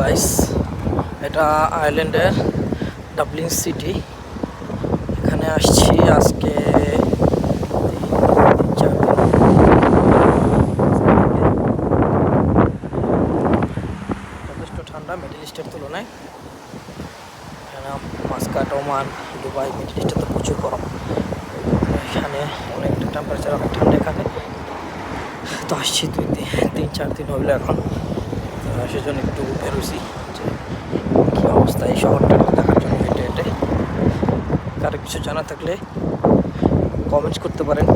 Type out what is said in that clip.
Guys, এটা আয়ারল্যান্ডের Dublin city. এখানে আসছি আজকে যথেষ্ট ঠান্ডা মিডল ইস্টের তুলনায়। এখানে মাস্কাট, ওমান, দুবাই, মিডল ইস্টে তো প্রচুর গরম। এখানে অনেকটা টেম্পারেচার, অনেক ঠান্ডা এখানে। তো আসছি 3-4 দিন হইল এখন, সেজন্য একটু বেরোছি যে কী অবস্থা এই শহরটা দেখার জন্য হেঁটে হেঁটে। কারো কিছু জানা থাকলে কমেন্টস করতে পারেন।